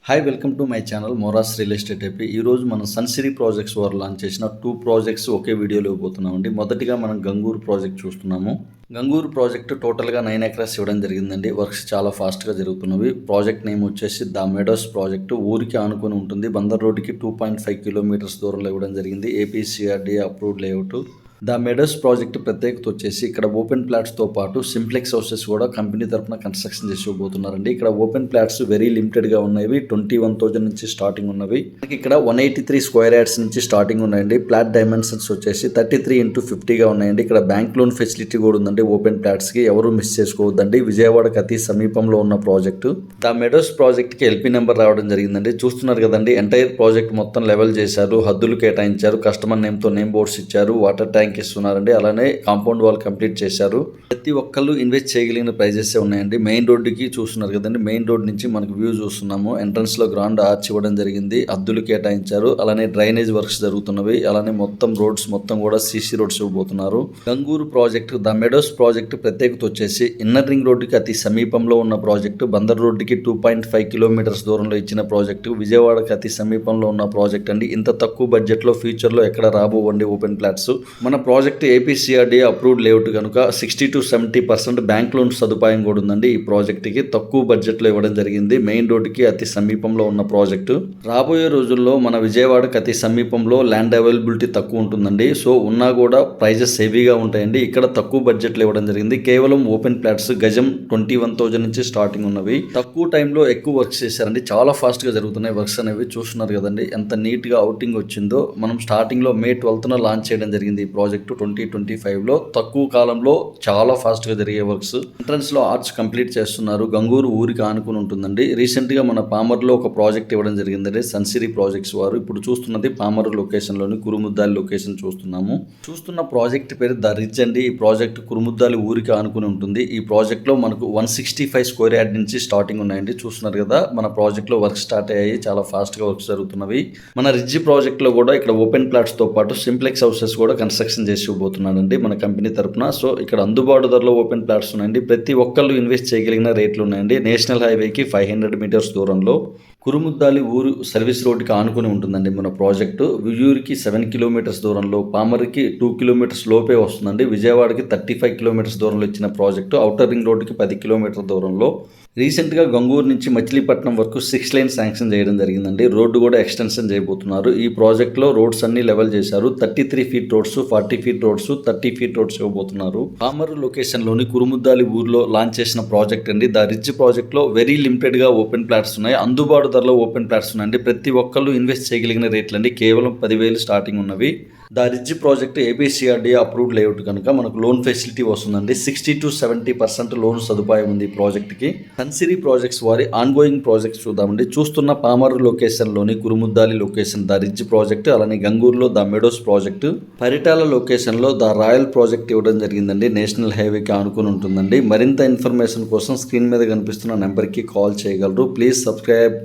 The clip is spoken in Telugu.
Hi welcome to my channel Moras real estate AP. ఈరోజు మనం సన్సిరీ ప్రాజెక్ట్స్ వారు లాంచ్ చేసిన 2 ప్రాజెక్ట్స్ ఒకే వీడియోలో ఇవ్వబోతున్నామండి. మొదటిగా మనం గంగూరు ప్రాజెక్ట్ చూస్తున్నాము. గంగూరు ప్రాజెక్ట్ టోటల్గా 9 ఎకరాస్ ఇవ్వడం జరిగిందండి. వర్క్స్ చాలా ఫాస్ట్గా జరుగుతున్నవి. ప్రాజెక్ట్ నేమ్ వచ్చేసి ద మెడోస్ ప్రాజెక్టు. ఊరికి ఆనుకొని ఉంటుంది. బందర్ రోడ్డుకి 2.5 కిలోమీటర్స్ దూరంలో ఇవ్వడం జరిగింది. ఏపీసీఆర్డీ approved layout. The Meadows project ప్రత్యేకత వచ్చేసి ఇక్కడ ఓపెన్ ప్లాట్స్తో పాటు సింప్లెక్స్ హౌసెస్ కూడా కంపెనీ తరఫున కన్స్ట్రక్షన్ చేసి ఇవ్వబోతున్నారండి. ఇక్కడ ఓపెన్ ప్లాట్స్ వెరీ లిమిటెడ్గా ఉన్నవి. 21,000 నుంచి స్టార్టింగ్ ఉన్నవి. ఇక్కడ 183 స్క్వేర్ యార్డ్స్ నుంచి స్టార్టింగ్ ఉన్నాయండి. ప్లాట్ డైమెన్షన్స్ వచ్చేసి 33x50గా ఉన్నాయండి. ఇక్కడ బ్యాంక్ లోన్ ఫెసిలిటీ కూడా ఉందండి. ఓపెన్ ప్లాట్స్కి ఎవరు మిస్ చేసుకోవద్దండి. విజయవాడకి అతి సమీపంలో ఉన్న ప్రాజెక్టు. ద మెడోస్ ప్రాజెక్ట్కి ఎల్పీ నెంబర్ రావడం జరిగిందండి. చూస్తున్నారు కదండి, ఎంటైర్ ప్రాజెక్ట్ మొత్తం లెవెల్ చేశారు, హద్దులు కేటాయించారు, కస్టమర్ నేమ్తో నేమ్ బోర్డ్స్ ఇచ్చారు, వాటర్ ట్యాంక్ ఇస్తున్నారండి. అలానే కాంపౌండ్ వాల్ కంప్లీట్ చేశారు. ప్రతి ఒక్కళ్ళు ఇన్వెస్ట్ చేయగలిగిన ప్రైజెస్ ఉన్నాయండి. మెయిన్ రోడ్డుకి చూస్తున్నారు కదండి, మెయిన్ రోడ్ నుంచి మనకు వ్యూ చూస్తున్నాము. ఎంట్రన్స్ లో గ్రాండ్ ఆర్చ్ ఇవ్వడం జరిగింది, హద్దులు కేటాయించారు. అలానే డ్రైనేజ్ వర్క్స్ జరుగుతున్నవి. అలానే మొత్తం రోడ్స్ మొత్తం కూడా సీసీ రోడ్స్ ఇవ్వబోతున్నారు. Gangur project the meadows project ప్రత్యేకత వచ్చేసి ఇన్నర్ రింగ్ రోడ్డుకి అతి సమీపంలో ఉన్న ప్రాజెక్టు. బందర్ రోడ్డుకి 2.5 కిలోమీటర్స్ దూరంలో ఇచ్చిన ప్రాజెక్టు. విజయవాడకి అతి సమీపంలో ఉన్న ప్రాజెక్ట్ అండి. ఇంత తక్కువ బడ్జెట్ లో ఫ్యూచర్ లో ఎక్కడ రాబోవండి ఓపెన్ ప్లాట్స్. మన ప్రాజెక్ట్ ఏపీసీఆర్డీ అప్రూవ్డ్ లేఅవుట్ కనుక 60 to 70% బ్యాంక్ లోన్ సదుపాయం కూడా ఉందండి. ఈ ప్రాజెక్ట్కి తక్కువ బడ్జెట్లో ఇవ్వడం జరిగింది. మెయిన్ రోడ్డుకి అతి సమీపంలో ఉన్న ప్రాజెక్టు. రాబోయే రోజుల్లో మన విజయవాడకి అతి సమీపంలో ల్యాండ్ అవైలబిలిటీ తక్కువ ఉంటుందండి. సో ఉన్నా కూడా ప్రైజెస్ హెవీగా ఉంటాయండి. ఇక్కడ తక్కువ బడ్జెట్లో ఇవ్వడం జరిగింది. కేవలం ఓపెన్ ప్లాట్స్ గజం 21,000 నుంచి స్టార్టింగ్ ఉన్నవి. తక్కువ టైంలో ఎక్కువ వర్క్స్ చేశారండి. చాలా ఫాస్ట్గా జరుగుతున్నాయి వర్క్స్ అనేవి. చూస్తున్నారు కదండి ఎంత నీట్గా అవుటింగ్ వచ్చిందో. మనం స్టార్టింగ్లో May 12న లాంచ్ చేయడం జరిగింది ఈ ప్రాజెక్టు. 2025లో తక్కువ కాలంలో చాలా ఫాస్ట్గా జరిగే వర్క్స్. ఎంట్రన్స్లో ఆర్చ్ కంప్లీట్ చేస్తున్నారు. గంగూరు ఊరికి ఆనుకుని ఉంటుందండి. రీసెంట్గా మన పామర్లో ఒక ప్రాజెక్ట్ ఇవ్వడం జరిగిందండి సన్సిరీ ప్రాజెక్ట్స్ వారు. ఇప్పుడు చూస్తున్నది పామర్ లొకేషన్లోని కురుముద్దాలి లొకేషన్ చూస్తున్నాము. చూస్తున్న ప్రాజెక్ట్ పేరు ద రిడ్జ్ అండి. ఈ ప్రాజెక్ట్ కురుముద్దాలి ఊరికి ఆనుకుని ఉంటుంది. ఈ ప్రాజెక్ట్లో మనకు 165 స్క్వేర్ యార్డ్ నుంచి స్టార్టింగ్ ఉన్నాయండి. చూస్తున్నారు కదా, మన ప్రాజెక్ట్లో వర్క్ స్టార్ట్ అయ్యాయి. చాలా ఫాస్ట్గా వర్క్స్ జరుగుతున్నవి. మన రిడ్జ్ ప్రాజెక్ట్లో కూడా ఇక్కడ ఓపెన్ ప్లాట్స్తో పాటు సింప్లెక్స్ హౌసెస్ కూడా కన్స్ట్రక్షన్ చేసి ఇవ్వబోతున్నానండి మన కంపెనీ తరఫున. సో ఇక్కడ అందుబాటు ధరలో ఓపెన్ ప్లాట్స్ ఉన్నాయండి. ప్రతి ఒక్కళ్ళు ఇన్వెస్ట్ చేయగలిగిన రేట్లు ఉన్నాయండి. నేషనల్ హైవేకి 500 మీటర్స్ దూరంలో కురుముద్దాలి ఊరు సర్వీస్ రోడ్డుకి ఆనుకుని ఉంటుందండి మన ప్రాజెక్టు. విజూరికి 7 కిలోమీటర్స్ దూరంలో, పామర్కి 2 కిలోమీటర్స్ లోపే వస్తుందండి. విజయవాడకి 35 కిలోమీటర్స్ దూరంలో ఇచ్చిన ప్రాజెక్టు. ఔటర్ రింగ్ రోడ్డుకి 10 కిలోమీటర్ల దూరంలో. రీసెంట్గా గంగూరు నుంచి మచిలీపట్నం వరకు 6 లైన్ శాంక్షన్ చేయడం జరిగిందండి. రోడ్డు కూడా ఎక్స్టెన్షన్ చేయబోతున్నారు. ఈ ప్రాజెక్ట్లో రోడ్స్ అన్ని లెవెల్ చేశారు. 33 feet roads, 40 feet roads, 30 feet roads ఇవ్వబోతున్నారు. పామర్ లొకేషన్లోని కురుముద్దాలి ఊర్లో లాంచ్ చేసిన ప్రాజెక్ట్ అండి. ద రిడ్జ్ ప్రాజెక్ట్లో వెరీ లిమిటెడ్గా ఓపెన్ ప్లాట్స్ ఉన్నాయి. అందుబాటు ధరలో ఓపెన్ ప్లాట్స్ ఉన్నాయండి. ప్రతి ఒక్కళ్ళు ఇన్వెస్ట్ చేయగలిగిన రేట్లు అండి. కేవలం 10,000 స్టార్టింగ్ ఉన్నవి. The ridge project ఏపీసీఆర్డీ approved layout కనుక మనకు లోన్ ఫెసిలిటీ వస్తుందండి. 60 to 70% లోన్ సదుపాయం ఉంది ఈ ప్రాజెక్ట్కి. సన్సిరీ ప్రాజెక్ట్స్ వారి ఆన్గోయింగ్ ప్రాజెక్ట్స్ చూద్దామండి. చూస్తున్న పామర్ లొకేషన్లోని కురుముద్దాలి లొకేషన్ ద రిడ్జ్ ప్రాజెక్ట్. అలానే గంగూరులో ద మెడోస్ ప్రాజెక్టు. పరిటాల లొకేషన్లో ద రాయల్ ప్రాజెక్ట్ ఇవ్వడం జరిగిందండి. నేషనల్ హైవేకి ఆనుకుని ఉంటుందండి. మరింత ఇన్ఫర్మేషన్ కోసం స్క్రీన్ మీద కనిపిస్తున్న నెంబర్కి కాల్ చేయగలరు. Please subscribe.